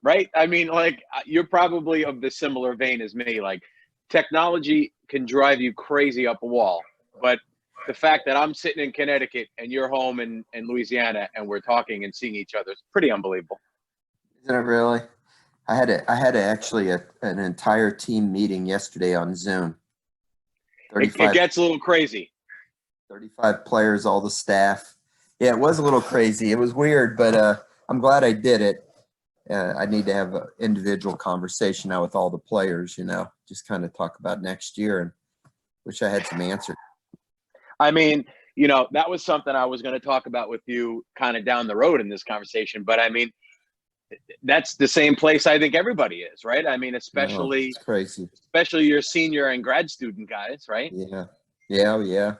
right? I mean, like you're probably of the similar vein as me. Like technology can drive you crazy up a wall, but the fact that I'm sitting in Connecticut and you're home in Louisiana and we're talking and seeing each other is pretty unbelievable. Isn't it really? I had actually an entire team meeting yesterday on Zoom. It 35, gets a little crazy. 35 players, all the staff. Yeah, it was a little crazy. It was weird, but I'm glad I did it. I need to have an individual conversation now with all the players, just kind of talk about next year, and wish I had some answers. I mean, that was something I was going to talk about with you kind of down the road in this conversation. But I mean, that's the same place I think everybody is, right? I mean, No, it's crazy. especially your senior and grad student guys, right? Yeah. Yeah, yeah.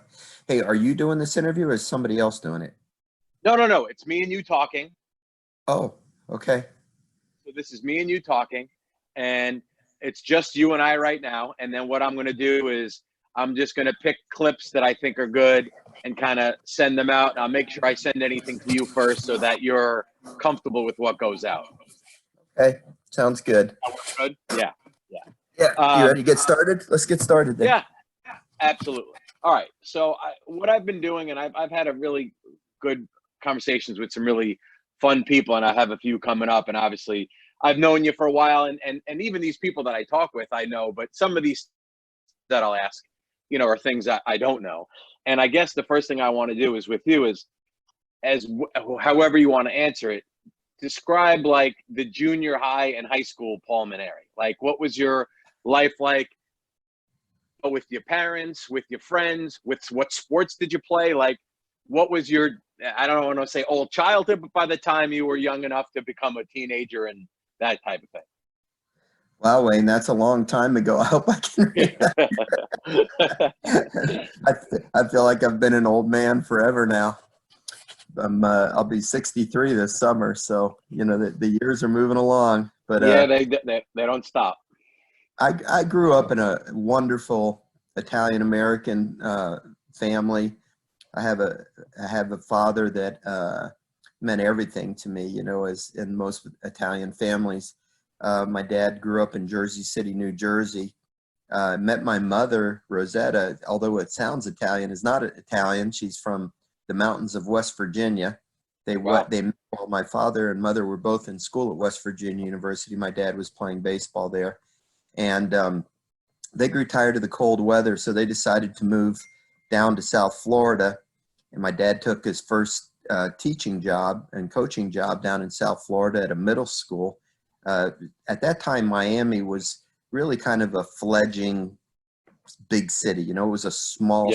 Hey, are you doing this interview or is somebody else doing it? No. It's me and you talking. Oh, okay. So this is me and you talking, and it's just you and I right now. And then what I'm going to do is I'm just going to pick clips that I think are good and kind of send them out. I'll make sure I send anything to you first so that you're comfortable with what goes out. Okay, sounds good. That work good? Yeah. Yeah. Yeah, you ready to get started? Let's get started then. Yeah, absolutely. All right. So what I've been doing, and I've had a really good conversations with some really fun people, and I have a few coming up. And obviously, I've known you for a while, and even these people that I talk with, I know. But some of these that I'll ask, are things that I don't know. And I guess the first thing I want to do is with you is, however you want to answer it, describe like the junior high and high school Paul Mainieri. Like, what was your life like? With your parents, with your friends, with what sports did you play? Like, what was your, I don't want to say old childhood, but by the time you were young enough to become a teenager and that type of Wow, Wayne, that's a long time ago. I hope I can read that. I feel like I've been an old man forever now. I'll be 63 this summer, so the years are moving along. But yeah, they don't stop. I grew up in a wonderful Italian American family. I have a father that meant everything to me, as in most Italian families. My dad grew up in Jersey City, New Jersey. Met my mother, Rosetta, although it sounds Italian, is not Italian. She's from the mountains of West Virginia. Wow. My father and mother were both in school at West Virginia University. My dad was playing baseball there. And they grew tired of the cold weather, so they decided to move down to South Florida. And my dad took his first teaching job and coaching job down in South Florida at a middle school. At that time, Miami was really kind of a fledgling big city. It was a small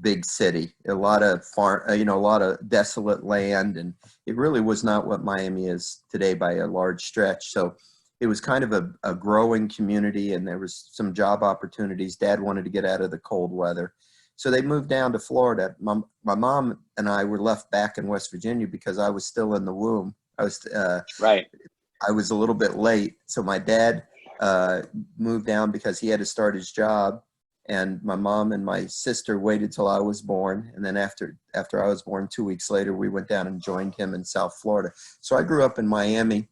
big city. A lot of a lot of desolate land, and it really was not what Miami is today by a large stretch. So it was kind of a growing community, and there was some job opportunities. Dad wanted to get out of the cold weather. So they moved down to Florida. My mom and I were left back in West Virginia because I was still in the womb. Right. I was a little bit late. So my dad moved down because he had to start his job. And my mom and my sister waited till I was born. And then after I was born, 2 weeks later, we went down and joined him in South Florida. So I grew up in Miami.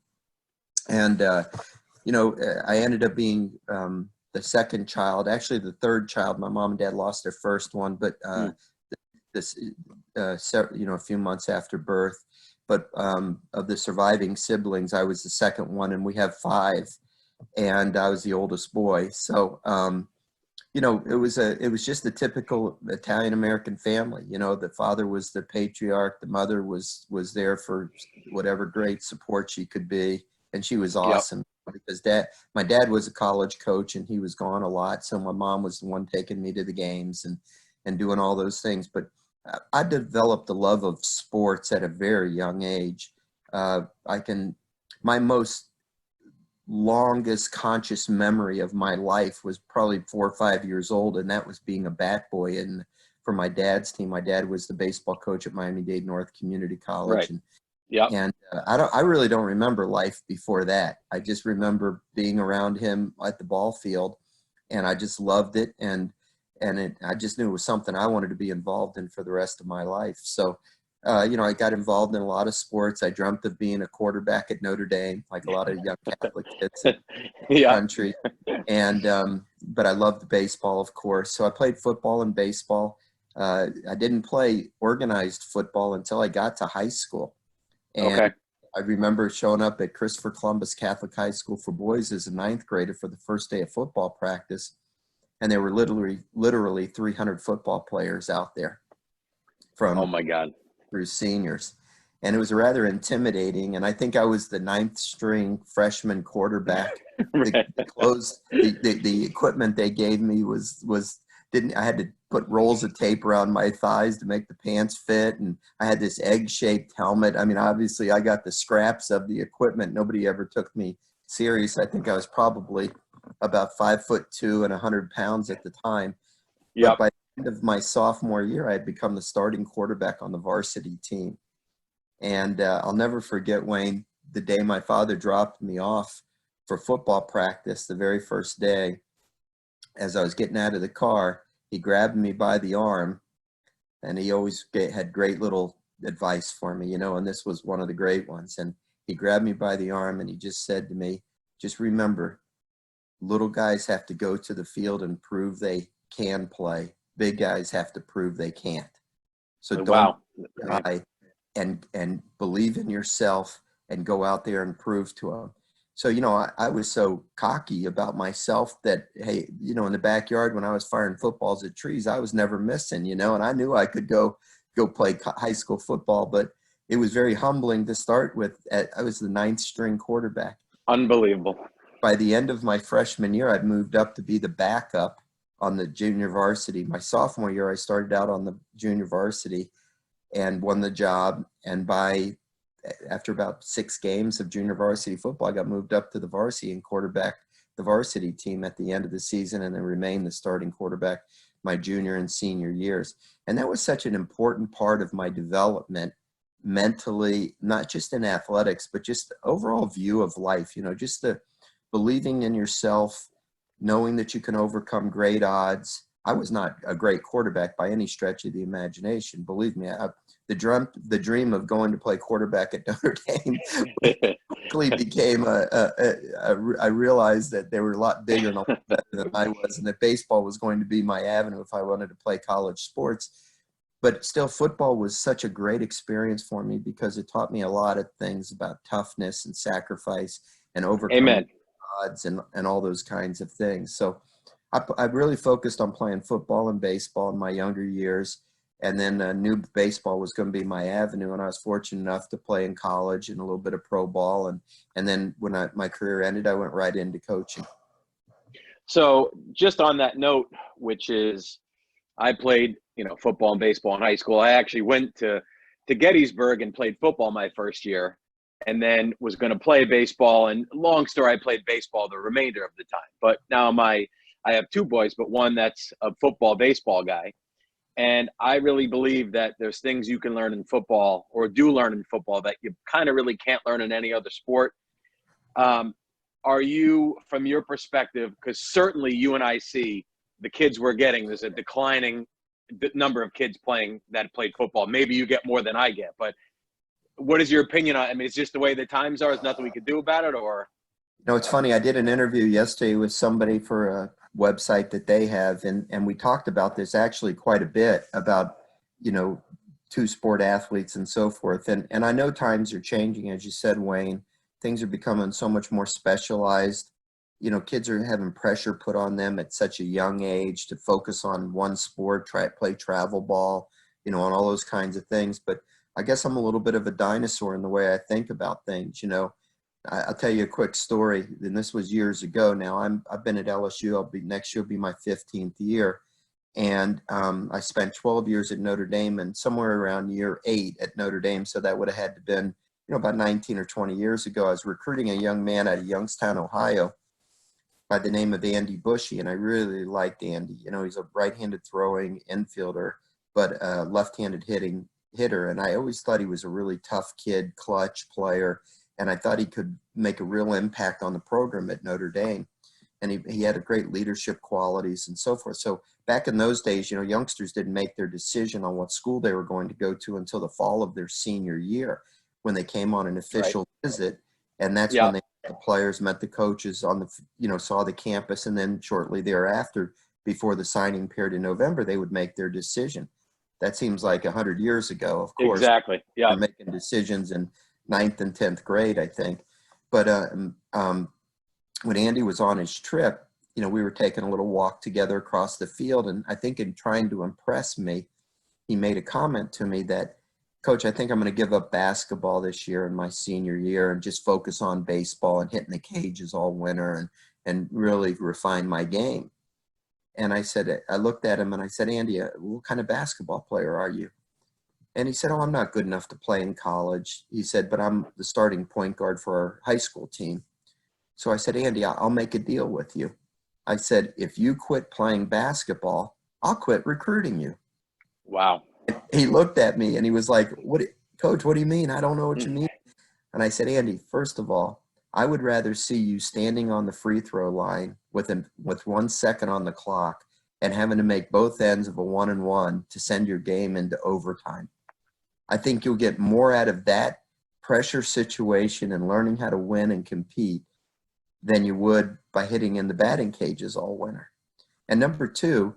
And, I ended up being the second child, actually the third child. My mom and dad lost their first one, but a few months after birth. But of the surviving siblings, I was the second one, and we have 5, and I was the oldest boy. So, it was just a typical Italian American family. The father was the patriarch, the mother was there for whatever great support she could be. And she was awesome because my dad was a college coach and he was gone a lot. So my mom was the one taking me to the games and doing all those things. But I developed a love of sports at a very young age. My most longest conscious memory of my life was probably 4 or 5 years old. And that was being a bat boy for my dad's team. My dad was the baseball coach at Miami-Dade North Community College. Right. And I really don't remember life before that. I just remember being around him at the ball field, and I just loved it. I just knew it was something I wanted to be involved in for the rest of my life. So I got involved in a lot of sports. I dreamt of being a quarterback at Notre Dame, like a lot of young Catholic kids in the Yeah. country. And but I loved baseball, of course. So I played football and baseball. I didn't play organized football until I got to high school. And Okay. I remember showing up at Christopher Columbus Catholic High School for boys as a ninth grader for the first day of football practice. And there were literally 300 football players out there Oh from my God. through seniors. And it was rather intimidating. And I think I was the ninth string freshman quarterback. The, the clothes, the equipment they gave me I had to put rolls of tape around my thighs to make the pants fit. And I had this egg-shaped helmet. I mean, obviously I got the scraps of the equipment. Nobody ever took me serious. I think I was probably about 5'2" and 100 pounds at the time. But Yep. by the end of my sophomore year, I had become the starting quarterback on the varsity team. And I'll never forget, Wayne, the day my father dropped me off for football practice, the very first day. As I was getting out of the car, he grabbed me by the arm, and he always had great little advice for me, and this was one of the great ones. And he grabbed me by the arm, and he just said to me, just remember, little guys have to go to the field and prove they can play. Big guys have to prove they can't. So don't Wow. try and believe in yourself and go out there and prove to them. So, I was so cocky about myself that, hey, in the backyard when I was firing footballs at trees, I was never missing, and I knew I could go play high school football, but it was very humbling to start with. I was the ninth string quarterback. Unbelievable. By the end of my freshman year, I'd moved up to be the backup on the junior varsity. My sophomore year, I started out on the junior varsity and won the job. And after about 6 games of junior varsity football, I got moved up to the varsity and quarterback the varsity team at the end of the season, and then remained the starting quarterback my junior and senior years. And that was such an important part of my development mentally, not just in athletics, but just the overall view of life, just the believing in yourself, knowing that you can overcome great odds. I was not a great quarterback by any stretch of the imagination. Believe me, the dream of going to play quarterback at Notre Dame quickly became I realized that they were a lot bigger and a lot better than I was, and that baseball was going to be my avenue if I wanted to play college sports. But still, football was such a great experience for me because it taught me a lot of things about toughness and sacrifice and overcoming Amen. odds and all those kinds of things. So I really focused on playing football and baseball in my younger years. And then knew baseball was going to be my avenue, and I was fortunate enough to play in college and a little bit of pro ball. And then when my career ended, I went right into coaching. So just on that note, which is I played, football and baseball in high school. I actually went to Gettysburg and played football my first year, and then was going to play baseball. And long story, I played baseball the remainder of the time. But now I have 2 boys, but one that's a football, baseball guy. And I really believe that there's things you can learn in football, or do learn in football, that you kind of really can't learn in any other sport. Are you, from your perspective, because certainly you and I see the kids we're getting, there's a declining number of kids that played football. Maybe you get more than I get, but what is your opinion on it? I mean, it's just the way the times are. There's nothing we could do about it, or? It's funny. I did an interview yesterday with somebody for a website that they have, and we talked about this actually quite a bit about, 2-sport athletes and so forth. And I know times are changing, as you said, Wayne. Things are becoming so much more specialized. Kids are having pressure put on them at such a young age to focus on one sport, play travel ball, and all those kinds of things. But I guess I'm a little bit of a dinosaur in the way I think about things. I'll tell you a quick story, and this was years ago now. I've been at LSU. Next year will be my 15th year. And I spent 12 years at Notre Dame, and somewhere around year 8 at Notre Dame. So that would have had to been, about 19 or 20 years ago. I was recruiting a young man out of Youngstown, Ohio, by the name of Andy Bushy. And I really liked Andy. He's a right-handed throwing infielder, but a left-handed hitter. And I always thought he was a really tough kid, clutch player. And I thought he could make a real impact on the program at Notre Dame. and he had a great leadership qualities and so forth. So back in those days, you know, youngsters didn't make their decision on what school they were going to go to until the fall of their senior year, when they came on an official visit. And that's when the players met the coaches on the, you know, saw the campus, and then shortly thereafter, before the signing period in November, they would make their decision. That seems like 100 years ago, of course. Exactly. Yeah. We're making decisions in 9th and 10th grade, I think. But when Andy was on his trip, you know, we were taking a little walk together across the field, and I think in trying to impress me, he made a comment to me that, Coach, I think I'm going to give up basketball this year in my senior year and just focus on baseball and hitting the cages all winter and really refine my game. And I said, I looked at him and I said, Andy, what kind of basketball player are you? And he said, oh, I'm not good enough to play in college. He said, but I'm the starting point guard for our high school team. So I said, Andy, I'll make a deal with you. I said, if you quit playing basketball, I'll quit recruiting you. Wow. He looked at me and he was like, Coach, what do you mean? I don't know what you mean. And I said, Andy, first of all, I would rather see you standing on the free throw line with 1 second on the clock and having to make both ends of a 1-and-1 to send your game into overtime. I think you'll get more out of that pressure situation and learning how to win and compete than you would by hitting in the batting cages all winter. And number two,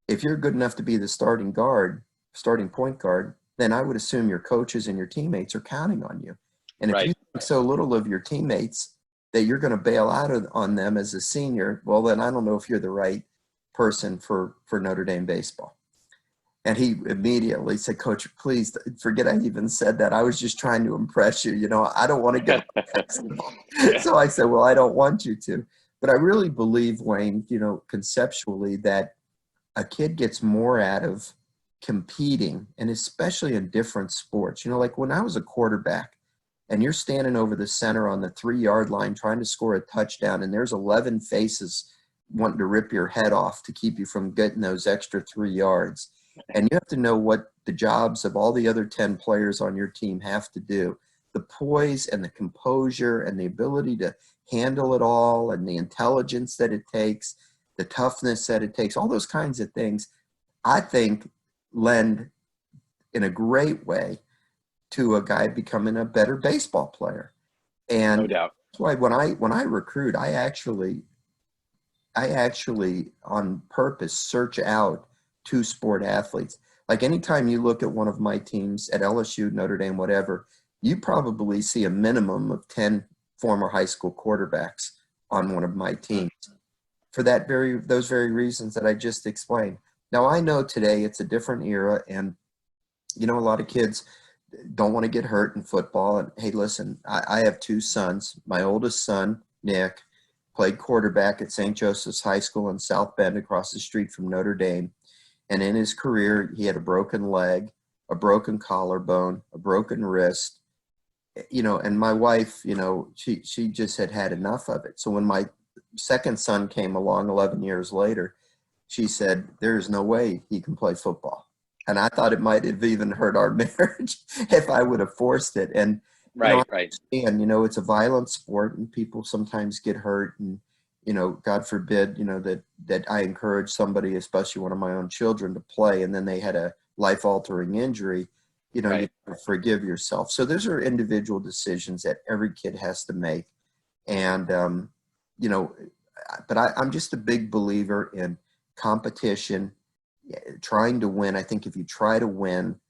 if you're good enough to be the starting point guard, then I would assume your coaches and your teammates are counting on you. And if you think so little of your teammates that you're going to bail out on them as a senior, well, then I don't know if you're the right person for Notre Dame baseball. And he immediately said, Coach, please forget I even said that. I was just trying to impress you. You know, I don't want to get basketball. So I said, well, I don't want you to. But I really believe, Wayne, you know, conceptually, that a kid gets more out of competing, and especially in different sports. You know, like when I was a quarterback and you're standing over the center on the 3-yard line trying to score a touchdown, and there's 11 faces wanting to rip your head off to keep you from getting those extra 3 yards. And you have to know what the jobs of all the other 10 players on your team have to do. The poise and the composure and the ability to handle it all, and the intelligence that it takes, the toughness that it takes, all those kinds of things, I think lend in a great way to a guy becoming a better baseball player. And no doubt. That's why when I recruit, I actually on purpose search out 2 sport athletes. Like anytime you look at one of my teams at LSU, Notre Dame, whatever, you probably see a minimum of 10 former high school quarterbacks on one of my teams for those very reasons that I just explained. Now, I know today it's a different era, and, you know, a lot of kids don't want to get hurt in football. And, hey, listen, I have 2 sons. My oldest son, Nick, played quarterback at St. Joseph's High School in South Bend across the street from Notre Dame. And in his career, he had a broken leg, a broken collarbone, a broken wrist, you know, and my wife, you know, she just had enough of it. So when my second son came along 11 years later, she said, there's no way he can play football. And I thought it might have even hurt our marriage if I would have forced it. And, right. And, you know, it's a violent sport, and people sometimes get hurt. And, you know, God forbid, you know, that I encourage somebody, especially one of my own children, to play, and then they had a life-altering injury. You know, you forgive yourself. So those are individual decisions that every kid has to make. And, you know, but I'm just a big believer in competition, trying to win. I think if you try to win,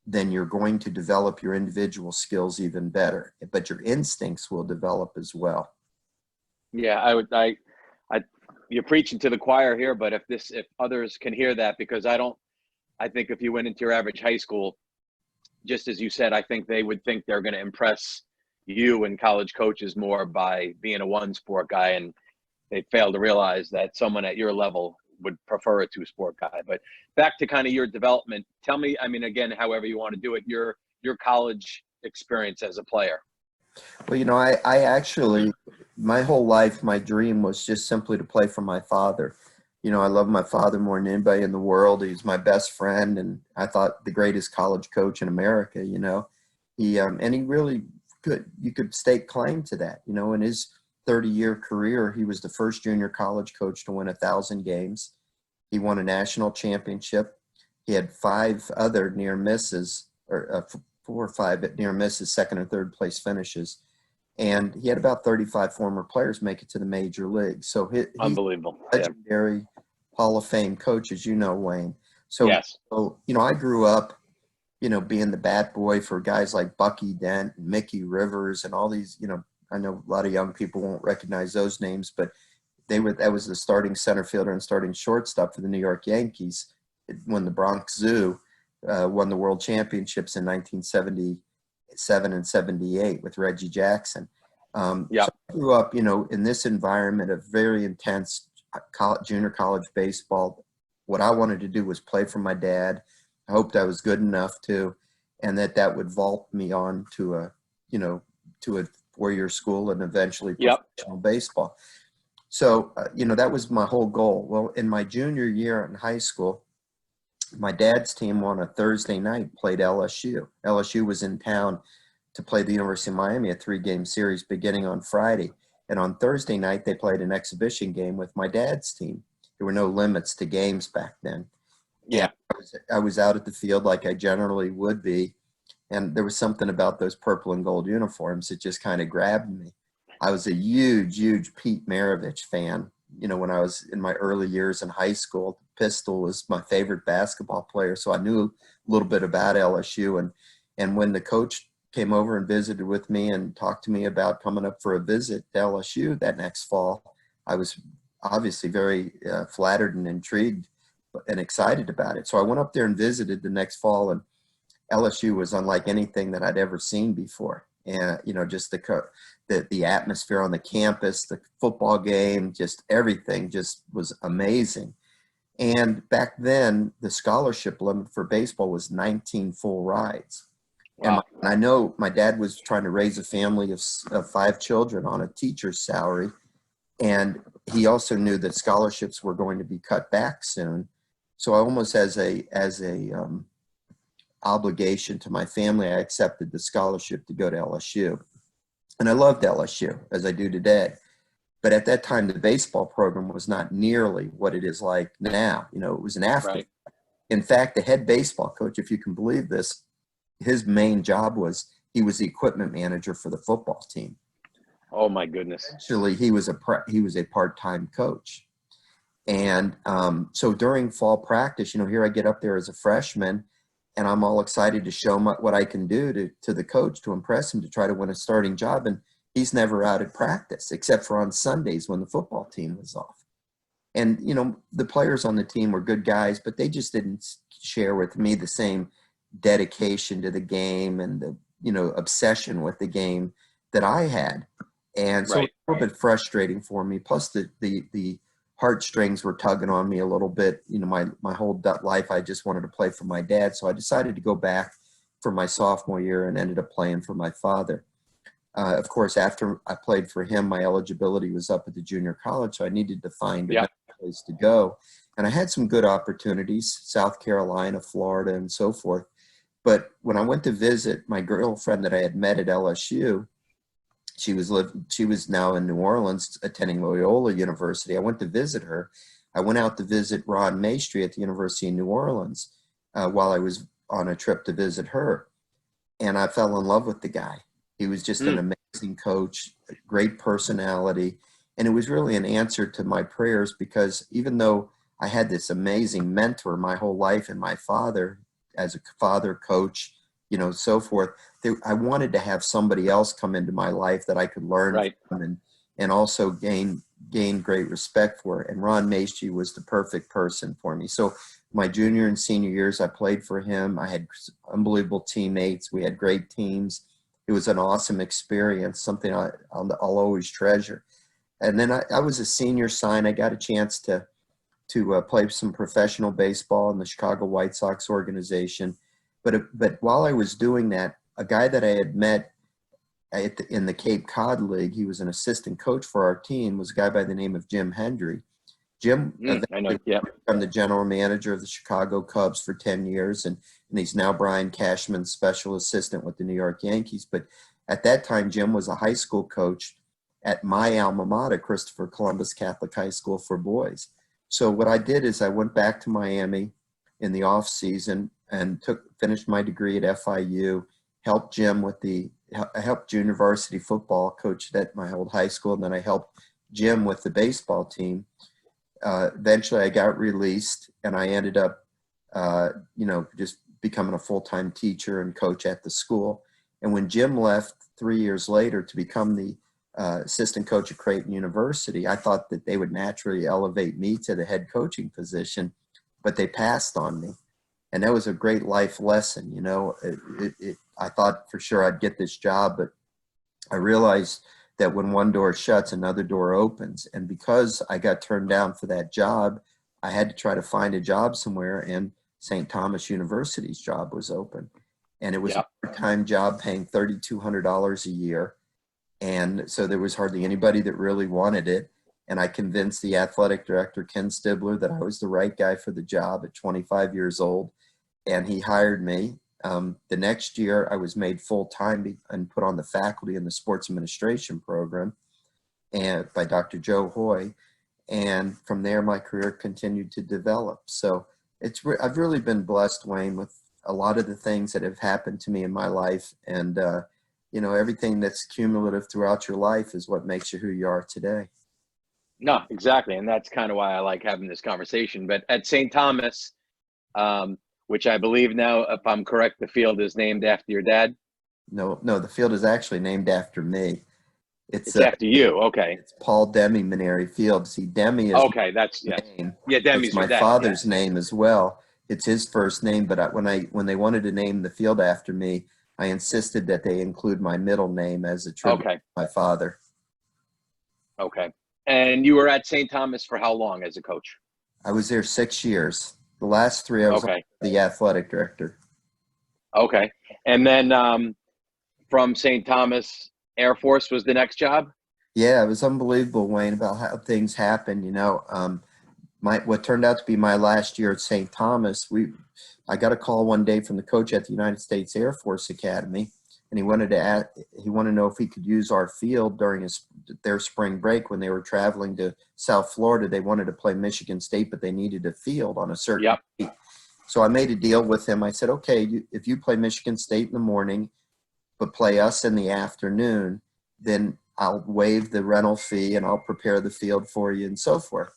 then you're going to develop your individual skills even better, but your instincts will develop as well. Yeah, you're preaching to the choir here, but if others can hear that, because I think if you went into your average high school, just as you said, I think they would think they're going to impress you and college coaches more by being a 1-sport guy, and they fail to realize that someone at your level would prefer a 2-sport guy. But back to kind of your development, tell me, I mean, again, however you want to do it, your college experience as a player. Well, you know, I actually, my whole life, my dream was just simply to play for my father. You know, I love my father more than anybody in the world. He's my best friend, and I thought the greatest college coach in America, you know. And he really could, you could stake claim to that, you know, and his 30-year career, he was the first junior college coach to win 1,000 games. He won a national championship. He had 5 other near misses, or 4 or 5 near misses, second or third place finishes. And he had about 35 former players make it to the major leagues. So he's Unbelievable. a legendary Hall of Fame coach, as you know, Wayne. So, Yes. so, I grew up, being the bat boy for guys like Bucky Dent, and Mickey Rivers, and all these, I know a lot of young people won't recognize those names, but that was the starting center fielder and starting shortstop for the New York Yankees when the Bronx Zoo won the World Championships in 1977 and 78 with Reggie Jackson. So I grew up, in this environment of very intense junior college baseball. What I wanted to do was play for my dad. I hoped I was good enough to, and that would vault me on to a 4-year school and eventually professional baseball. So, that was my whole goal. Well, in my junior year in high school, my dad's team on a Thursday night played LSU. LSU was in town to play the University of Miami, a 3-game series beginning on Friday. And on Thursday night, they played an exhibition game with my dad's team. There were no limits to games back then. Yeah. I was out at the field like I generally would be. And there was something about those purple and gold uniforms that just kind of grabbed me. I was a huge Pete Maravich fan. When I was in my early years in high school, Pistol was my favorite basketball player. So I knew a little bit about LSU. And when the coach came over and visited with me and talked to me about coming up for a visit to LSU that next fall, I was obviously very flattered and intrigued and excited about it. So I went up there and visited the next fall, and LSU was unlike anything that I'd ever seen before. And, just the atmosphere on the campus, the football game, just everything just was amazing. And back then, the scholarship limit for baseball was 19 full rides. Wow. And I know my dad was trying to raise a family of 5 children on a teacher's salary. And he also knew that scholarships were going to be cut back soon. So I almost as a obligation to my family, I accepted the scholarship to go to LSU. And I loved LSU, as I do today. But at that time, the baseball program was not nearly what it is like now. It was an afterthought. Right. In fact, the head baseball coach, if you can believe this, his main job was he was the equipment manager for the football team. Oh, my goodness. Actually, he was a part-time coach. And so during fall practice, here I get up there as a freshman, and I'm all excited to show what I can do to the coach to impress him to try to win a starting job. And he's never out at practice except for on Sundays when the football team was off. And, the players on the team were good guys, but they just didn't share with me the same dedication to the game and the, obsession with the game that I had. And so It was a little bit frustrating for me. Plus the heartstrings were tugging on me a little bit. My whole life, I just wanted to play for my dad. So I decided to go back for my sophomore year and ended up playing for my father. Of course, after I played for him, my eligibility was up at the junior college. So I needed to find a place to go. And I had some good opportunities, South Carolina, Florida, and so forth. But when I went to visit my girlfriend that I had met at LSU, she was now in New Orleans attending Loyola University. I went to visit her. I went out to visit Ron Maestri at the University of New Orleans while I was on a trip to visit her. And I fell in love with the guy. He was just an amazing coach, great personality. And it was really an answer to my prayers, because even though I had this amazing mentor my whole life and my father as a father, coach, so forth, I wanted to have somebody else come into my life that I could learn from and also gain great respect for. And Ron Maestri was the perfect person for me. So my junior and senior years, I played for him. I had unbelievable teammates. We had great teams. It was an awesome experience, something I'll always treasure. And then I was a senior sign. I got a chance to play some professional baseball in the Chicago White Sox organization. But while I was doing that, a guy that I had met in the Cape Cod League, he was an assistant coach for our team, was a guy by the name of Jim Hendry. Jim became the general manager of the Chicago Cubs for 10 years, and he's now Brian Cashman's special assistant with the New York Yankees. But at that time, Jim was a high school coach at my alma mater, Christopher Columbus Catholic High School for boys. So what I did is I went back to Miami in the off season and finished my degree at FIU, helped I helped junior varsity football, coached at my old high school, and then I helped Jim with the baseball team. Eventually I got released and I ended up, just becoming a full-time teacher and coach at the school. And when Jim left 3 years later to become the assistant coach at Creighton University, I thought that they would naturally elevate me to the head coaching position, but they passed on me. And that was a great life lesson. I thought for sure I'd get this job, but I realized that when one door shuts, another door opens. And because I got turned down for that job, I had to try to find a job somewhere, and St. Thomas University's job was open. And it was a part-time job paying $3,200 a year. And so there was hardly anybody that really wanted it. And I convinced the athletic director, Ken Stibler, that I was the right guy for the job at 25 years old. And he hired me. The next year, I was made full-time and put on the faculty in the sports administration program and by Dr. Joe Hoy. And from there, my career continued to develop. So I've really been blessed, Wayne, with a lot of the things that have happened to me in my life. And, everything that's cumulative throughout your life is what makes you who you are today. No, exactly. And that's kind of why I like having this conversation. But at St. Thomas, which I believe now, if I'm correct, the field is named after your dad? No, the field is actually named after me. It's after you. Okay. It's Paul Demi Mainieri Field. See, Demi is okay. That's name. Yeah, Demi's it's my your dad, father's name as well. It's his first name, but when they wanted to name the field after me, I insisted that they include my middle name as a tribute to my father. Okay. And you were at St. Thomas for how long as a coach? I was there 6 years. The last 3, I was the athletic director. Okay. And then from St. Thomas, Air Force was the next job? Yeah, it was unbelievable, Wayne, about how things happen. What turned out to be my last year at St. Thomas, I got a call one day from the coach at the United States Air Force Academy, and he wanted to know if he could use our field during their spring break when they were traveling to South Florida. They wanted to play Michigan State, but they needed a field on a certain date. So I made a deal with him. I said, okay, if you play Michigan State in the morning, but play us in the afternoon, then I'll waive the rental fee and I'll prepare the field for you and so forth.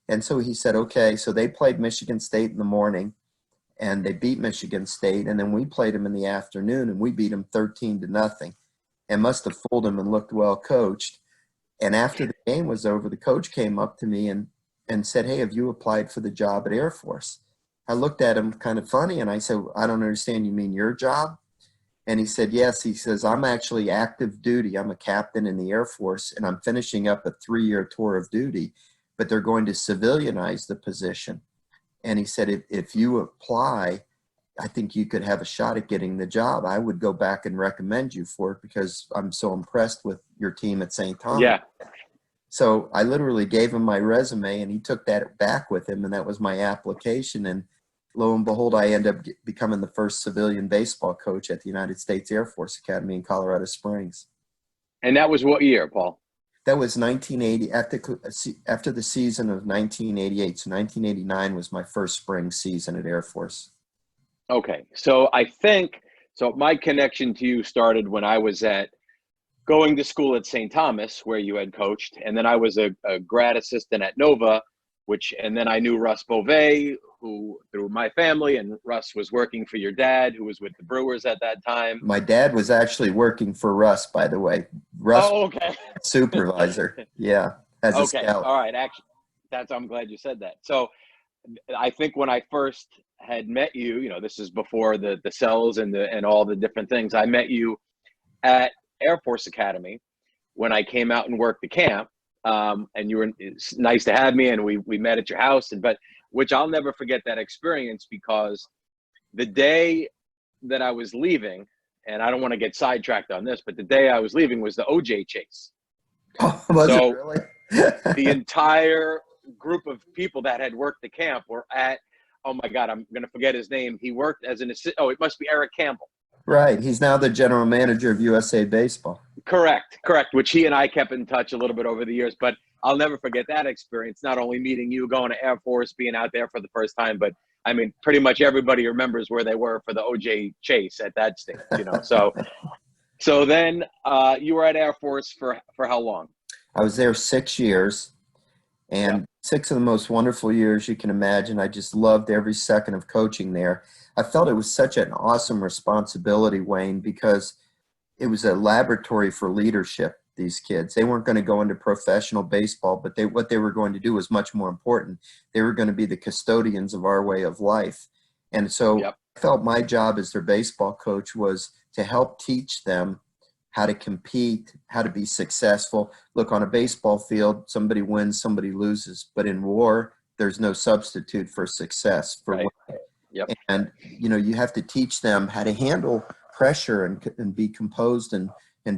And so he said, okay. So they played Michigan State in the morning and they beat Michigan State. And then we played them in the afternoon and we beat them 13-0 and must have fooled them and looked well coached. And after the game was over, the coach came up to me and said, hey, have you applied for the job at Air Force? I looked at him kind of funny and I said, I don't understand. You mean your job? And he said, yes. He says, I'm actually active duty. I'm a captain in the Air Force and I'm finishing up a 3-year tour of duty, but they're going to civilianize the position. And he said, if you apply, I think you could have a shot at getting the job. I would go back and recommend you for it because I'm so impressed with your team at St. Thomas. Yeah. So I literally gave him my resume and he took that back with him, and that was my application. And lo and behold, I ended up becoming the first civilian baseball coach at the United States Air Force Academy in Colorado Springs. And that was what year, Paul? That was 1980, after the season of 1988. So 1989 was my first spring season at Air Force. Okay. So my connection to you started when I was going to school at St. Thomas, where you had coached. And then I was a grad assistant at Nova, and then I knew Russ Beauvais, who through my family, and Russ was working for your dad, who was with the Brewers at that time. My dad was actually working for Russ, by the way. Russ, okay. Supervisor. Yeah. As a scout. All right. Actually, I'm glad you said that. So I think when I first had met you, this is before the cells and all the different things. I met you at Air Force Academy when I came out and worked the camp. And it's nice to have me, and we met at your house, which I'll never forget that experience, because the day that I was leaving, and I don't want to get sidetracked on this, but the day I was leaving was the OJ chase. Oh, was it really? The entire group of people that had worked the camp were at, oh my God, I'm going to forget his name. He worked as an assistant. Oh, it must be Eric Campbell. Right. He's now the general manager of USA Baseball. Correct, correct. Which he and I kept in touch a little bit over the years, but I'll never forget that experience. Not only meeting you, going to Air Force, being out there for the first time, but I mean, pretty much everybody remembers where they were for the OJ chase at that stage. So then you were at Air Force for how long? I was there 6 years, Yeah. and 6 of the most wonderful years you can imagine. I just loved every second of coaching there. I felt it was such an awesome responsibility, Wayne, because it was a laboratory for leadership. These kids, they weren't going to go into professional baseball, but what they were going to do was much more important. They were going to be the custodians of our way of life. And so Yep. I felt my job as their baseball coach was to help teach them how to compete, how to be successful. Look, on a baseball field, somebody wins, somebody loses, but in war, there's no substitute for success. Right. Yep. And you have to teach them how to handle pressure and be composed and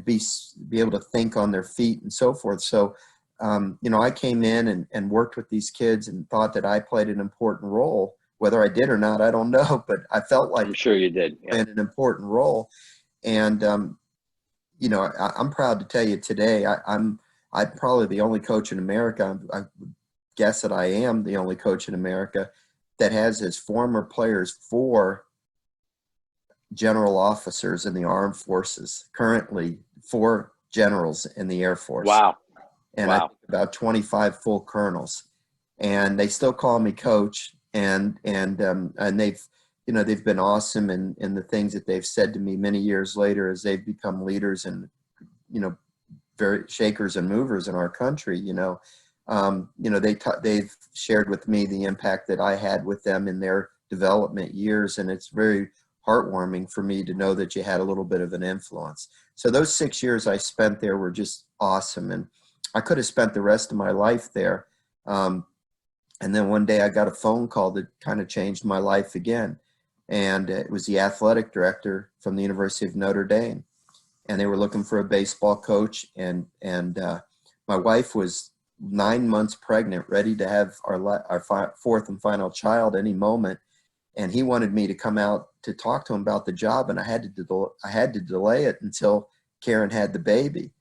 be able to think on their feet and so forth. So I came in and worked with these kids and thought that I played an important role. Whether I did or not, I don't know, but I felt like I'm sure you did. I played an important role. And I'm proud to tell you today, I'm probably the only coach in America. I would guess that I am the only coach in America that has as former players 4 general officers in the armed forces, currently 4 generals in the Air Force. Wow. And wow. I think about 25 full colonels, and they still call me coach, and they've been awesome in the things that they've said to me many years later as they've become leaders and very shakers and movers in our country. They've shared with me the impact that I had with them in their development years, and it's very heartwarming for me to know that you had a little bit of an influence. So those 6 years I spent there were just awesome, and I could have spent the rest of my life there. And then one day I got a phone call that kind of changed my life again. And it was the athletic director from the University of Notre Dame. And they were looking for a baseball coach. And my wife was 9 months pregnant, ready to have our 4th and final child any moment. And he wanted me to come out to talk to him about the job. And I had to delay it until Karen had the baby.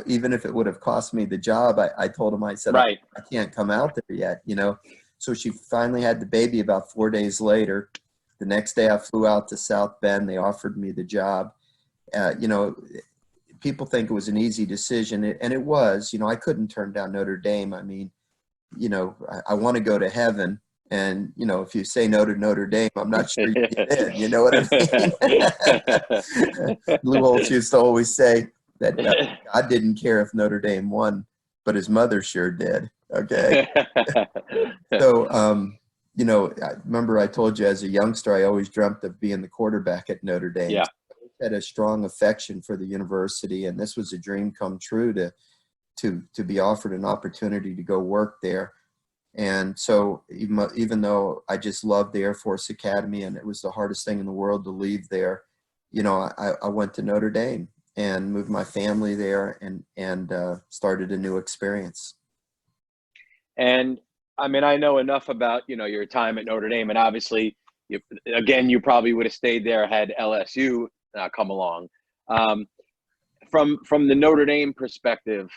Even if it would have cost me the job, I told him, I said, right. I can't come out there yet, So she finally had the baby about 4 days later. The next day I flew out to South Bend. They offered me the job. People think it was an easy decision, and it was. I couldn't turn down Notre Dame. I mean, I want to go to heaven. And, if you say no to Notre Dame, I'm not sure you get in. You know what I mean? Lou Holtz used to always say that God didn't care if Notre Dame won, but his mother sure did. Okay. So, I remember I told you as a youngster, I always dreamt of being the quarterback at Notre Dame. Yeah. I had a strong affection for the university, and this was a dream come true to be offered an opportunity to go work there. And so even though I just loved the Air Force Academy and it was the hardest thing in the world to leave there, I went to Notre Dame and moved my family there and started a new experience. And I mean, I know enough about, your time at Notre Dame, and obviously you probably would have stayed there had LSU come along. From the Notre Dame perspective,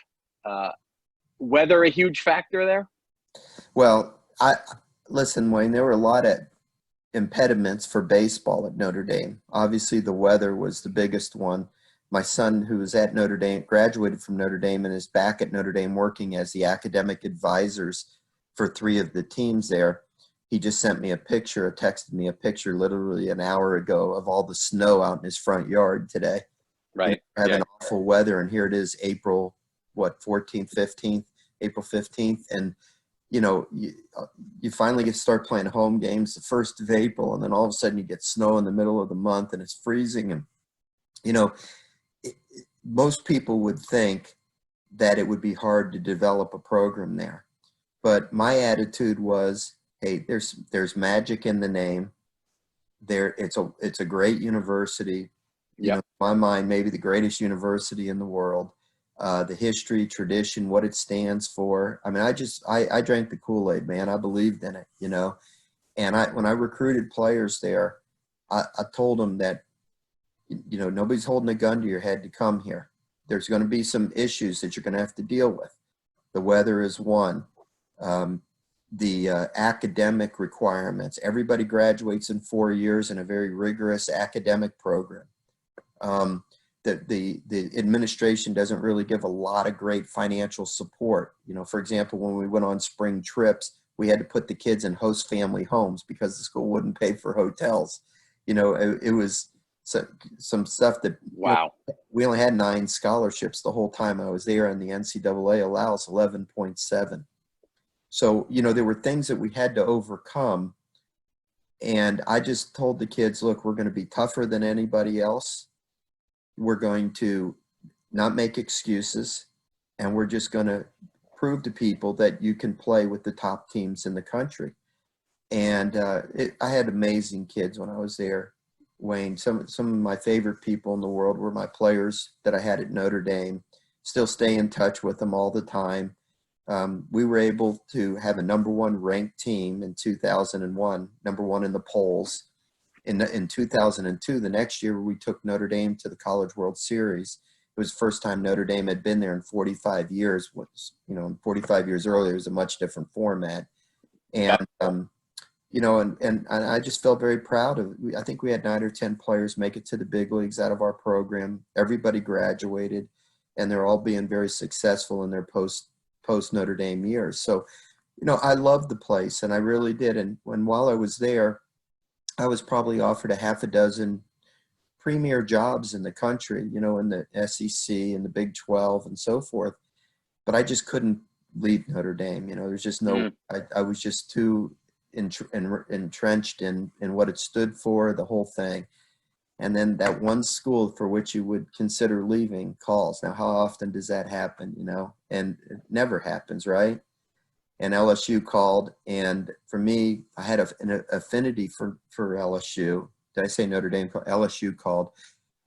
weather a huge factor there? Well, listen, Wayne, there were a lot of impediments for baseball at Notre Dame. Obviously, the weather was the biggest one. My son, who was at Notre Dame, graduated from Notre Dame and is back at Notre Dame working as the academic advisors for 3 of the teams there. He just sent me texted me a picture literally an hour ago of all the snow out in his front yard today. Right. We're having awful weather, and here it is April 14th, 15th, April 15th. And you finally get to start playing home games the 1st of April, and then all of a sudden you get snow in the middle of the month and it's freezing. And, most people would think that it would be hard to develop a program there. But my attitude was, hey, there's magic in the name. It's a great university. Yep. In my mind, maybe the greatest university in the world. The history, tradition, what it stands for. I mean, I drank the Kool-Aid, man. I believed in it, And when I recruited players there, I told them that You know, nobody's holding a gun to your head to come here. There's going to be some issues that you're going to have to deal with. The weather is one. The academic requirements. Everybody graduates in 4 years in a very rigorous academic program. The administration doesn't really give a lot of great financial support. You know, for example, when we went on spring trips, we had to put the kids in host family homes because the school wouldn't pay for hotels. You know, it was some stuff that, wow. you know, we only had 9 scholarships the whole time I was there, and the NCAA allows 11.7. So, you know, there were things that we had to overcome. And I just told the kids, look, we're going to be tougher than anybody else. We're going to not make excuses. And we're just going to prove to people that you can play with the top teams in the country. And I had amazing kids when I was there, Wayne. Some of my favorite people in the world were my players that I had at Notre Dame. Still stay in touch with them all the time. We were able to have a #1 ranked team in 2001, #1 in the polls. In 2002, the next year, we took Notre Dame to the College World Series. It was the first time Notre Dame had been there in 45 years. You know, 45 years earlier, it was a much different format. And, you know, and I just felt very proud of it. I think we had 9 or 10 players make it to the big leagues out of our program. Everybody graduated, and they're all being very successful in their post Notre Dame years. So, you know, I loved the place, and I really did. And while I was there, I was probably offered a half a dozen premier jobs in the country, you know, in the SEC and the Big 12 and so forth. But I just couldn't leave Notre Dame. You know, there's just no, I was just too entrenched in what it stood for, the whole thing. And then that one school for which you would consider leaving calls. Now, how often does that happen, you know? And it never happens, right? And LSU called. And for me, I had an affinity for LSU. Did I say Notre Dame? LSU called.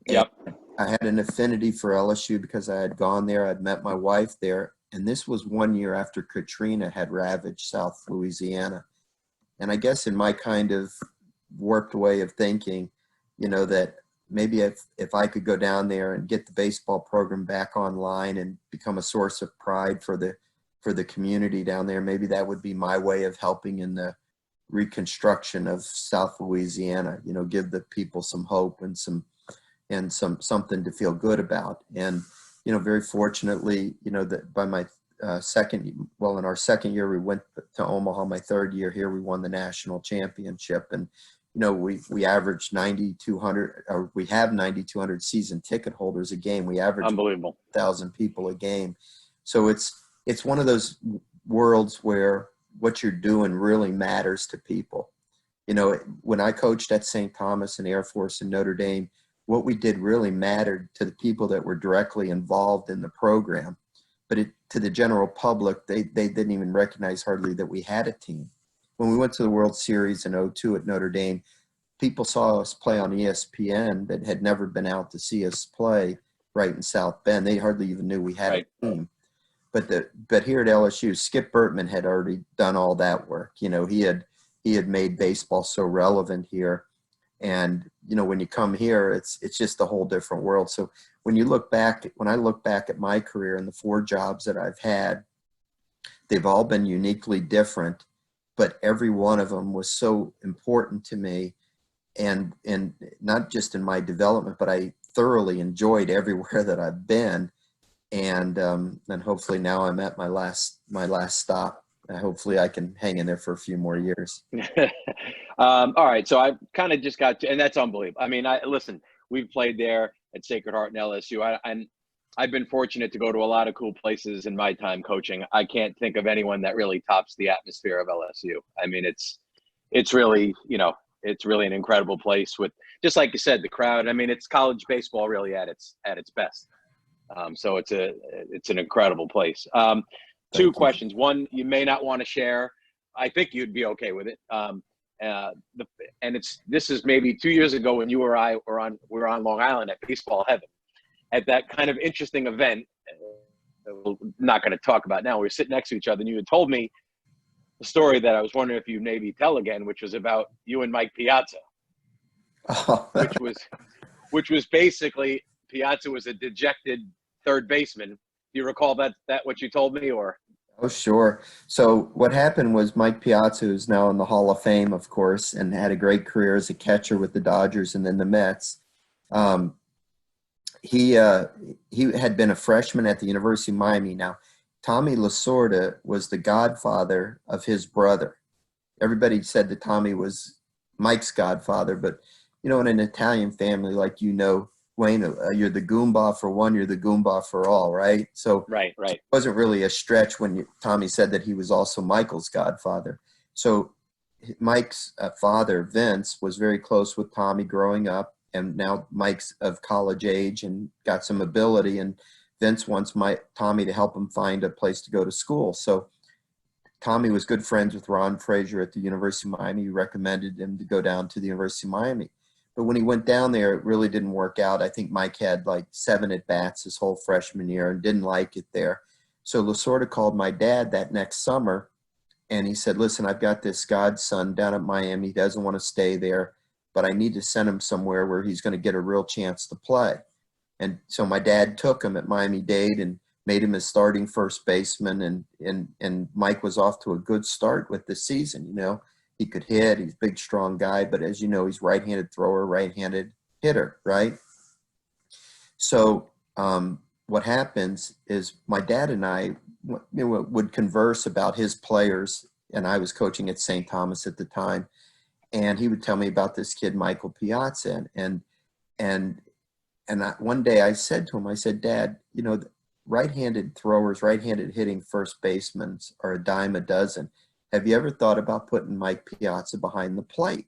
Yep. And I had an affinity for LSU because I had gone there. I'd met my wife there. And this was 1 year after Katrina had ravaged South Louisiana. And I guess in my kind of warped way of thinking, you know, that maybe if I could go down there and get the baseball program back online and become a source of pride for the community down there, maybe that would be my way of helping in the reconstruction of South Louisiana, you know, give the people some hope and something to feel good about. And, you know, very fortunately, you know, that by my in our second year, we went to Omaha. My third year here, we won the national championship. And, you know, we averaged 9,200, or we have 9,200 season ticket holders a game. We average Unbelievable. 1,000 people a game. So it's one of those worlds where what you're doing really matters to people. You know, when I coached at St. Thomas and Air Force and Notre Dame, what we did really mattered to the people that were directly involved in the program. But to the general public, they didn't even recognize hardly that we had a team. When we went to the World Series in 2002 at Notre Dame, people saw us play on ESPN that had never been out to see us play right in South Bend. They hardly even knew we had a team. But here at LSU, Skip Bertman had already done all that work. You know, he had made baseball so relevant here. And, you know, when you come here, it's just a whole different world. So when I look back at my career and the 4 jobs that I've had, they've all been uniquely different, but every one of them was so important to me, and not just in my development, but I thoroughly enjoyed everywhere that I've been. And hopefully now I'm at my last stop. Hopefully I can hang in there for a few more years. All right. So I've kind of just got to, and that's unbelievable. I mean, listen, we've played there at Sacred Heart and LSU. I've been fortunate to go to a lot of cool places in my time coaching. I can't think of anyone that really tops the atmosphere of LSU. I mean, it's really, you know, it's really an incredible place with, just like you said, the crowd. I mean, it's college baseball really at its best. So it's an incredible place. Two questions. One, you may not want to share. I think you'd be okay with it. This is maybe 2 years ago when you or I were on Long Island at Baseball Heaven at that kind of interesting event. We're not going to talk about now. We were sitting next to each other, and you had told me a story that I was wondering if you maybe tell again, which was about you and Mike Piazza, which was which was basically Piazza was a dejected third baseman. Do you recall that what you told me, or? Oh, sure. So what happened was Mike Piazza, who's now in the Hall of Fame, of course, and had a great career as a catcher with the Dodgers and then the Mets. Um, he had been a freshman at the University of Miami. Now, Tommy Lasorda was the godfather of his brother. Everybody said that Tommy was Mike's godfather, but in an Italian family, like Wayne, you're the Goomba for one, you're the Goomba for all, right? So Right. it wasn't really a stretch when Tommy said that he was also Michael's godfather. So Mike's father, Vince, was very close with Tommy growing up, and now Mike's of college age and got some ability, and Vince wants Tommy to help him find a place to go to school. So Tommy was good friends with Ron Frazier at the University of Miami. He recommended him to go down to the University of Miami. But when he went down there, it really didn't work out. I think Mike had like 7 at-bats his whole freshman year and didn't like it there. So Lasorda called my dad that next summer, and he said, listen, I've got this godson down at Miami. He doesn't want to stay there, but I need to send him somewhere where he's going to get a real chance to play. And so my dad took him at Miami-Dade and made him his starting first baseman, and Mike was off to a good start with the season. He could hit. He's a big, strong guy, but as you know, he's right-handed thrower, right-handed hitter, right? So what happens is my dad and I would converse about his players, and I was coaching at St. Thomas at the time, and he would tell me about this kid, Michael Piazza, and one day I said to him, I said, Dad, right-handed throwers, right-handed hitting first basemen are a dime a dozen. Have you ever thought about putting Mike Piazza behind the plate?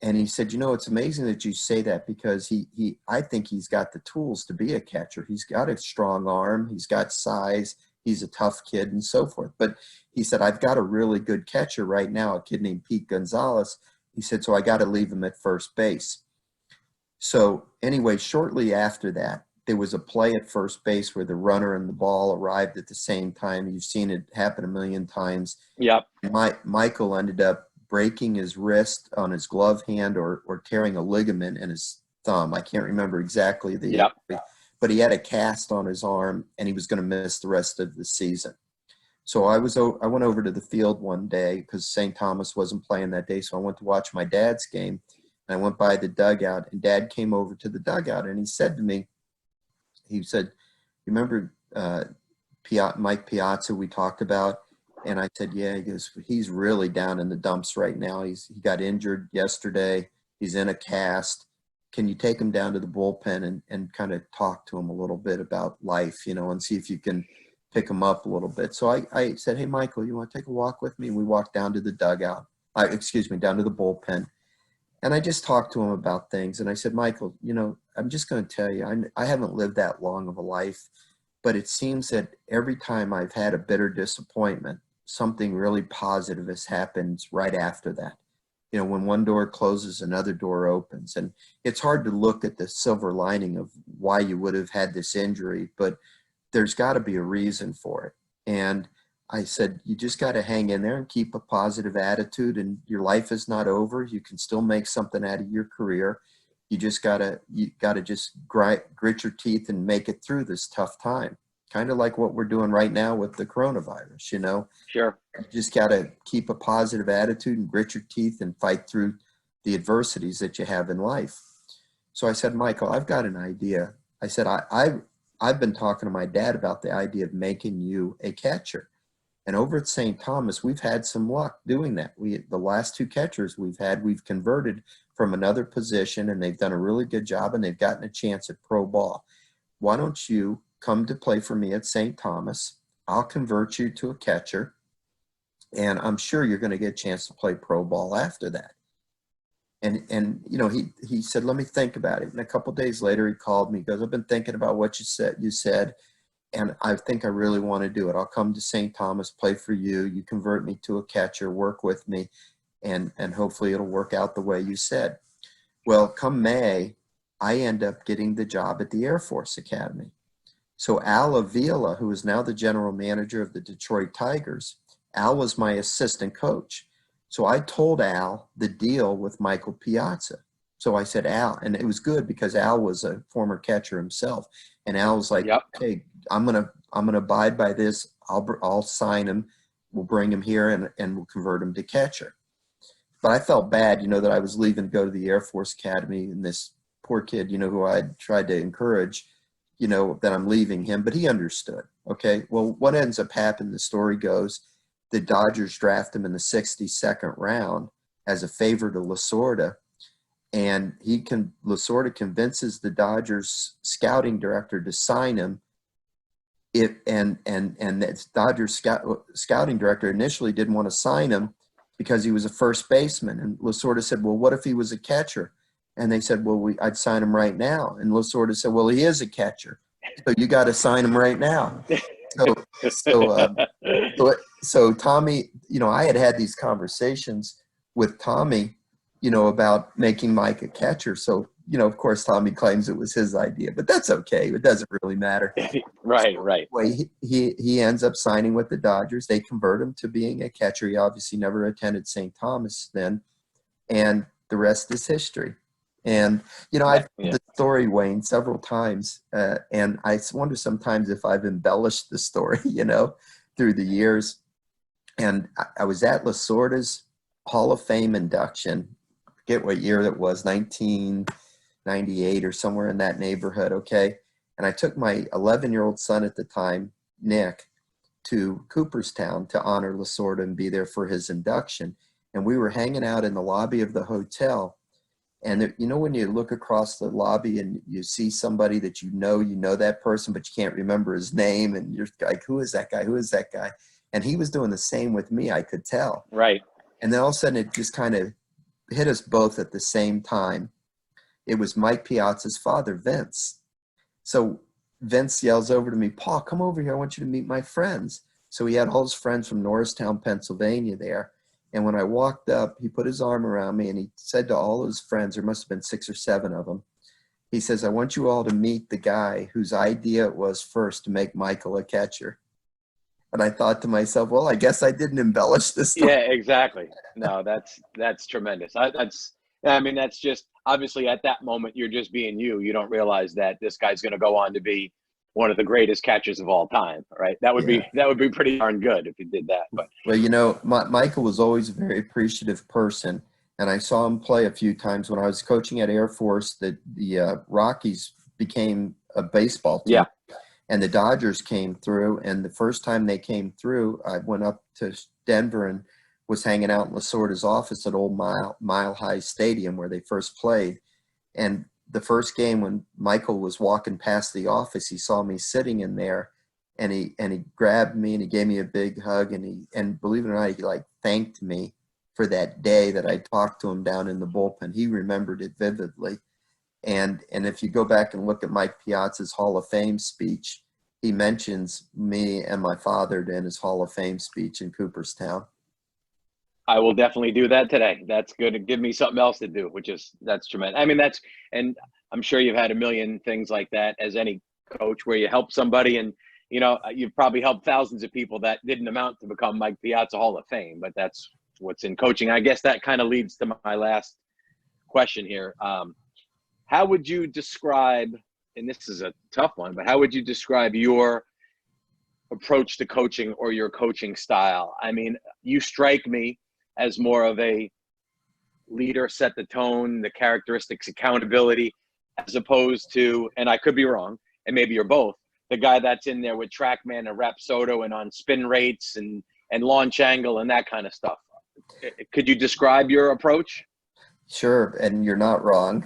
And he said, it's amazing that you say that, because I think he's got the tools to be a catcher. He's got a strong arm. He's got size. He's a tough kid and so forth. But he said, I've got a really good catcher right now, a kid named Pete Gonzalez. He said, so I got to leave him at first base. So anyway, shortly after that, there was a play at first base where the runner and the ball arrived at the same time. You've seen it happen a million times. Yep. Michael ended up breaking his wrist on his glove hand or tearing a ligament in his thumb. I can't remember exactly the injury, but he had a cast on his arm, and he was going to miss the rest of the season. So I went over to the field one day because St. Thomas wasn't playing that day, so I went to watch my dad's game. And I went by the dugout, and Dad came over to the dugout, and he said to me, he said, you remember Mike Piazza we talked about? And I said, yeah. He goes, he's really down in the dumps right now. He got injured yesterday. He's in a cast. Can you take him down to the bullpen and kind of talk to him a little bit about life, and see if you can pick him up a little bit? So I said, hey, Michael, you want to take a walk with me? And we walked down to the down to the bullpen. And I just talked to him about things. And I said, Michael, I'm just going to tell you, I haven't lived that long of a life, but it seems that every time I've had a bitter disappointment, something really positive has happened right after that. When one door closes, another door opens. And it's hard to look at the silver lining of why you would have had this injury, but there's got to be a reason for it. And I said, you just got to hang in there and keep a positive attitude, and your life is not over. You can still make something out of your career. You gotta just grit your teeth and make it through this tough time. Kind of like what we're doing right now with the coronavirus, Sure. You just got to keep a positive attitude and grit your teeth and fight through the adversities that you have in life. So I said, Michael, I've got an idea. I said, I've been talking to my dad about the idea of making you a catcher. And over at St. Thomas, we've had some luck doing that. The last 2 catchers we've converted from another position, and they've done a really good job, and they've gotten a chance at pro ball. Why don't you come to play for me at St. Thomas? I'll convert you to a catcher, and I'm sure you're going to get a chance to play pro ball after that. And he said, let me think about it. And a couple of days later, he called me. He goes, I've been thinking about what you said. And I think I really want to do it. I'll come to St. Thomas, play for you. You convert me to a catcher, work with me, and hopefully it'll work out the way you said. Well, come May, I end up getting the job at the Air Force Academy. So Al Avila, who is now the general manager of the Detroit Tigers, Al was my assistant coach. So I told Al the deal with Michael Piazza. So I said, Al, and it was good because Al was a former catcher himself. And Al was like, Yep. okay, I'm gonna abide by this. I'll sign him. We'll bring him here and we'll convert him to catcher. But I felt bad, that I was leaving to go to the Air Force Academy, and this poor kid, who I tried to encourage, that I'm leaving him, but he understood. Okay. Well, what ends up happening, the story goes, the Dodgers draft him in the 62nd round as a favor to Lasorda. And Lasorda convinces the Dodgers scouting director to sign him. And the Dodgers scouting director initially didn't want to sign him because he was a first baseman. And Lasorda said, well, what if he was a catcher? And they said, well, I'd sign him right now. And Lasorda said, well, he is a catcher, so you got to sign him right now. So Tommy, I had these conversations with Tommy, about making Mike a catcher. So, of course, Tommy claims it was his idea, but that's okay. It doesn't really matter. Right. He ends up signing with the Dodgers. They convert him to being a catcher. He obviously never attended St. Thomas then, and the rest is history. And, I've told the story, Wayne, several times, and I wonder sometimes if I've embellished the story, through the years. And I was at Lasorda's Hall of Fame induction. I forget what year that was, 1998 or somewhere in that neighborhood, okay? And I took my 11-year-old son at the time, Nick, to Cooperstown to honor Lasorda and be there for his induction. And we were hanging out in the lobby of the hotel. And when you look across the lobby and you see somebody that you know that person, but you can't remember his name, and you're like, who is that guy? Who is that guy? And he was doing the same with me, I could tell. Right. And then all of a sudden it just kind of hit us both at the same time. It was Mike Piazza's father, Vince. So Vince yells over to me, Paul, come over here. I want you to meet my friends. So he had all his friends from Norristown, Pennsylvania there. And when I walked up, he put his arm around me and he said to all his friends, there must have been 6 or 7 of them, he says, I want you all to meet the guy whose idea it was first to make Michael a catcher. And I thought to myself, well, I guess I didn't embellish this story. Yeah, exactly. No, that's tremendous. That's just, obviously at that moment, you're just being you. You don't realize that this guy's going to go on to be one of the greatest catchers of all time, right? That would be pretty darn good if he did that. But well, Michael was always a very appreciative person, and I saw him play a few times when I was coaching at Air Force. The Rockies became a baseball team, and the Dodgers came through. And the first time they came through, I went up to Denver and was hanging out in Lasorda's office at Old Mile High Stadium where they first played, and the first game when Michael was walking past the office, he saw me sitting in there, and he grabbed me and he gave me a big hug, and believe it or not, he thanked me for that day that I talked to him down in the bullpen. He remembered it vividly. And if you go back and look at Mike Piazza's Hall of Fame speech, he mentions me and my father in his Hall of Fame speech in Cooperstown. I will definitely do that today. That's good to give me something else to do, that's tremendous. And I'm sure you've had a million things like that as any coach where you help somebody, and you've probably helped thousands of people that didn't amount to become Mike Piazza Hall of Fame, but that's what's in coaching. I guess that kind of leads to my last question here. How would you describe, and this is a tough one, but how would you describe your approach to coaching or your coaching style? You strike me as more of a leader, set the tone, the characteristics, accountability, as opposed to, and I could be wrong, and maybe you're both, the guy that's in there with TrackMan and Rapsodo and on spin rates and launch angle and that kind of stuff. Could you describe your approach? Sure, and you're not wrong.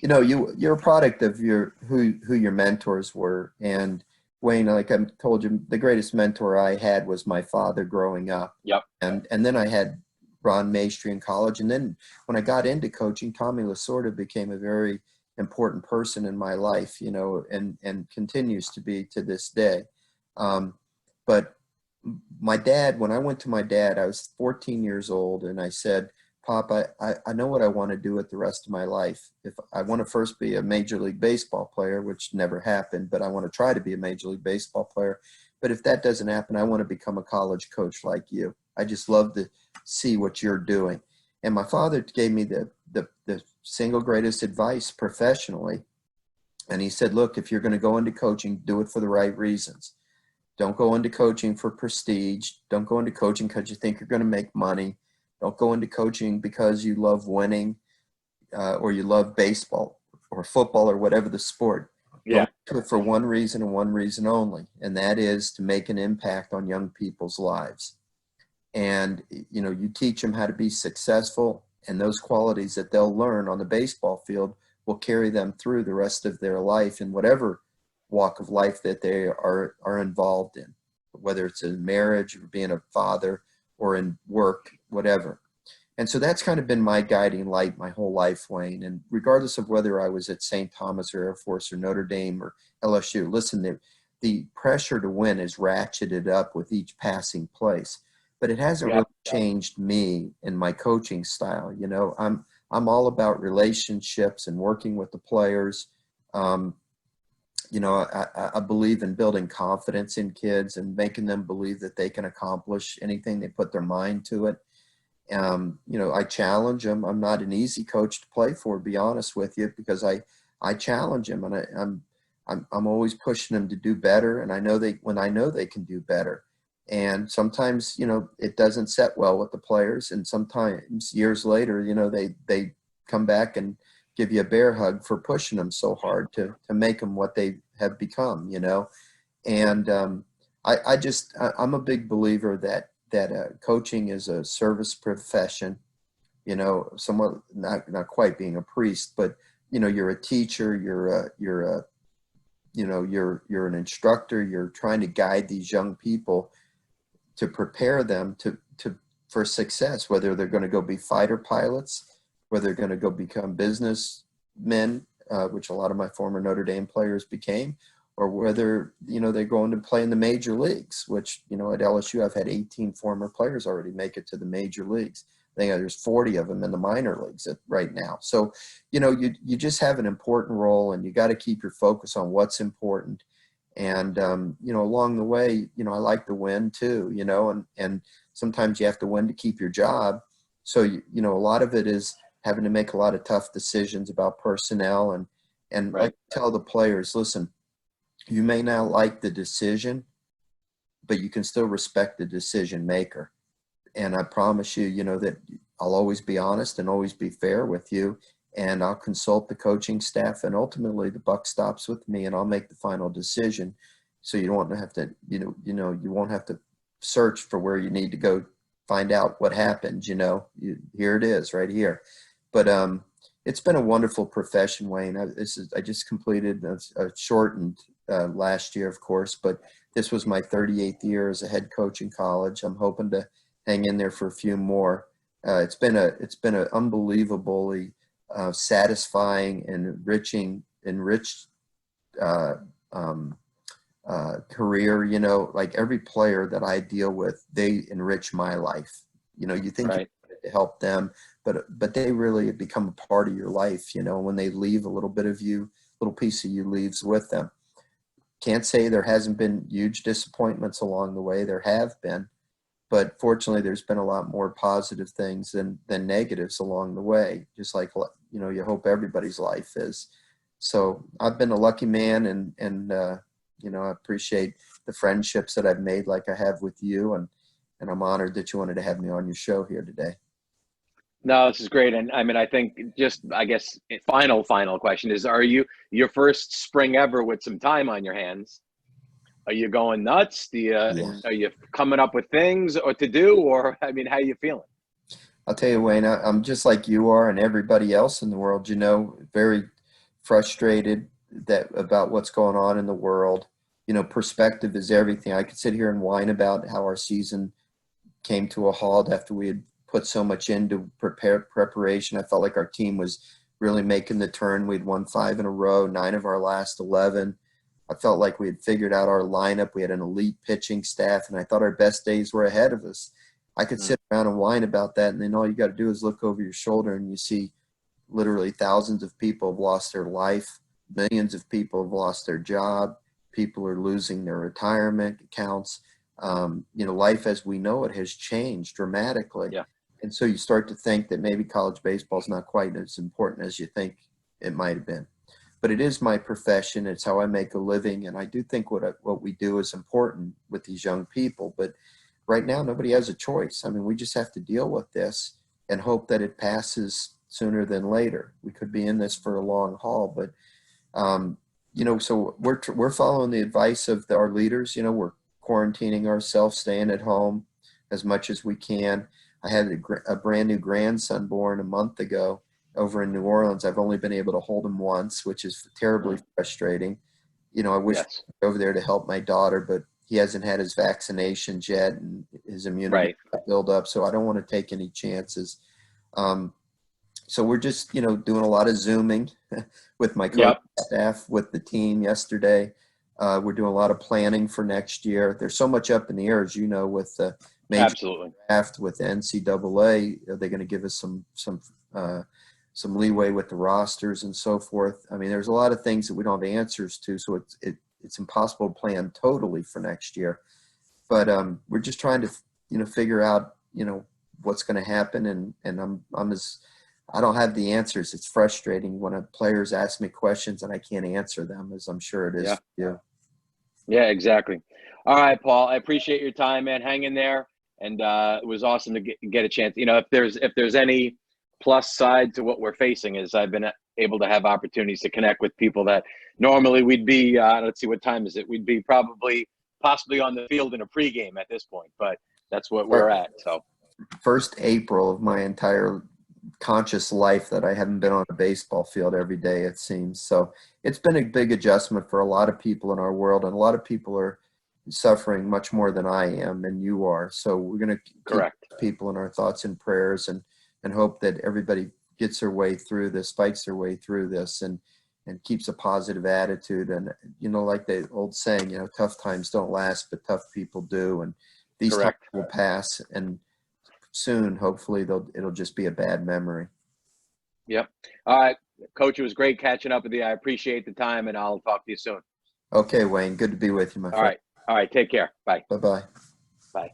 You're a product of who your mentors were. And Wayne, like I told you, the greatest mentor I had was my father growing up. Yep. And then I had Ron Maestri in college. And then when I got into coaching, Tommy Lasorda became a very important person in my life, and continues to be to this day. But my dad, when I went to my dad, I was 14 years old, and I said, Pop, I know what I want to do with the rest of my life. If I want to first be a Major League Baseball player, which never happened, but I want to try to be a Major League Baseball player. But if that doesn't happen, I want to become a college coach like you. I just love to see what you're doing. And my father gave me the single greatest advice professionally. And he said, look, if you're going to go into coaching, do it for the right reasons. Don't go into coaching for prestige. Don't go into coaching because you think you're going to make money. Don't go into coaching because you love winning or you love baseball or football or whatever the sport. Yeah. Go for one reason and one reason only, and that is to make an impact on young people's lives. And, you know, you teach them how to be successful, and those qualities that they'll learn on the baseball field will carry them through the rest of their life in whatever walk of life that they are involved in, whether it's in marriage or being a father or in work, whatever. And so that's kind of been my guiding light my whole life, Wayne. And regardless of whether I was at St. Thomas or Air Force or Notre Dame or LSU, listen, the pressure to win is ratcheted up with each passing place. But it hasn't really changed me and my coaching style. You know, I'm all about relationships and working with the players. You know, I believe in building confidence in kids and making them believe that they can accomplish anything they put their mind to it. You know, I challenge them. I'm not an easy coach to play for, to be honest with you, because I challenge them, and I'm always pushing them to do better. And I know they can do better. And sometimes, you know, it doesn't set well with the players. And sometimes years later, you know, they come back and give you a bear hug for pushing them so hard to make them what they have become, you know. And I'm a big believer that coaching is a service profession, you know, somewhat not quite being a priest, but, you know, you're a teacher, you're an instructor, you're trying to guide these young people to prepare them for success, whether they're going to go be fighter pilots, whether they're going to go become businessmen, which a lot of my former Notre Dame players became, or whether, you know, they're going to play in the major leagues, which, you know, at LSU, I've had 18 former players already make it to the major leagues. I think there's 40 of them in the minor leagues right now. So, you know, you just have an important role, and you got to keep your focus on what's important. And, you know, along the way, you know, I like to win too, you know, and sometimes you have to win to keep your job. So, you know, a lot of it is having to make a lot of tough decisions about personnel, and Right. like tell the players, listen, you may not like the decision, but you can still respect the decision maker. And I promise you, you know, that I'll always be honest and always be fair with you. And I'll consult the coaching staff, and ultimately the buck stops with me, and I'll make the final decision. So you don't have to, you won't have to search for where you need to go find out what happened. You know, here it is right here. But it's been a wonderful profession, Wayne. I just completed a shortened last year, of course, but this was my 38th year as a head coach in college. I'm hoping to hang in there for a few more. It's been an unbelievably satisfying and enriched career. You know, like every player that I deal with, they enrich my life. You know, you think Right. to help them, but they really become a part of your life. You know, when they leave, a little bit of you, little piece of you leaves with them. Can't say there hasn't been huge disappointments along the way. There have been, but fortunately there's been a lot more positive things than negatives along the way, just like, you know, you hope everybody's life is. So I've been a lucky man, and you know, I appreciate the friendships that I've made like I have with you, and I'm honored that you wanted to have me on your show here today. No, this is great. And I mean, I think I guess, final question is, are you your first spring ever with some time on your hands? Are you going nuts? Yeah. Are you coming up with things or to do, or, I mean, how are you feeling? I'll tell you, Wayne, I'm just like you are and everybody else in the world, you know, very frustrated about what's going on in the world. You know, perspective is everything. I could sit here and whine about how our season came to a halt after we had put so much into preparation. I felt like our team was really making the turn. We'd won 5 in a row, 9 of our last 11. I felt like we had figured out our lineup. We had an elite pitching staff, and I thought our best days were ahead of us. I could sit around and whine about that, and then all you got to do is look over your shoulder, and you see literally thousands of people have lost their life. Millions of people have lost their job. People are losing their retirement accounts. You know, life as we know it has changed dramatically. Yeah. And so you start to think that maybe college baseball is not quite as important as you think it might have been. But it is my profession. It's how I make a living. And I do think what we do is important with these young people. But right now, nobody has a choice. I mean, we just have to deal with this and hope that it passes sooner than later. We could be in this for a long haul. But, so we're following the advice of our leaders. We're quarantining ourselves, staying at home as much as we can. I had a brand new grandson born a month ago over in New Orleans. I've only been able to hold him once, which is terribly frustrating. I wish I Yes. could go over there to help my daughter, but he hasn't had his vaccinations yet and his immunity build up. So I don't want to take any chances. So we're just, doing a lot of Zooming with my coach staff, with the team yesterday. We're doing a lot of planning for next year. There's so much up in the air, as you know, with the major draft with the NCAA. Are they going to give us some leeway with the rosters and so forth? I mean, there's a lot of things that we don't have answers to, so it's impossible to plan totally for next year. But we're just trying to figure out what's going to happen, and I don't have the answers. It's frustrating when players ask me questions and I can't answer them, as I'm sure it is for you. Yeah, exactly. All right, Paul, I appreciate your time, man. Hang in there. And it was awesome to get a chance. If there's any plus side to what we're facing, is I've been able to have opportunities to connect with people that normally we'd be, let's see, what time is it? We'd be possibly on the field in a pregame at this point, but that's what we're at. So first April of my entire conscious life that I haven't been on a baseball field every day, it seems. So it's been a big adjustment for a lot of people in our world, and a lot of people are suffering much more than I am and you are. So we're going to keep people in our thoughts and prayers, and hope that everybody gets their way through this, fights their way through this, and keeps a positive attitude. And, like the old saying, tough times don't last, but tough people do. And these times will pass, and soon, hopefully, it'll just be a bad memory. Yep. All right, Coach, it was great catching up with you. I appreciate the time, and I'll talk to you soon. Okay, Wayne. Good to be with you, my friend. All right. Take care. Bye. Bye-bye. Bye.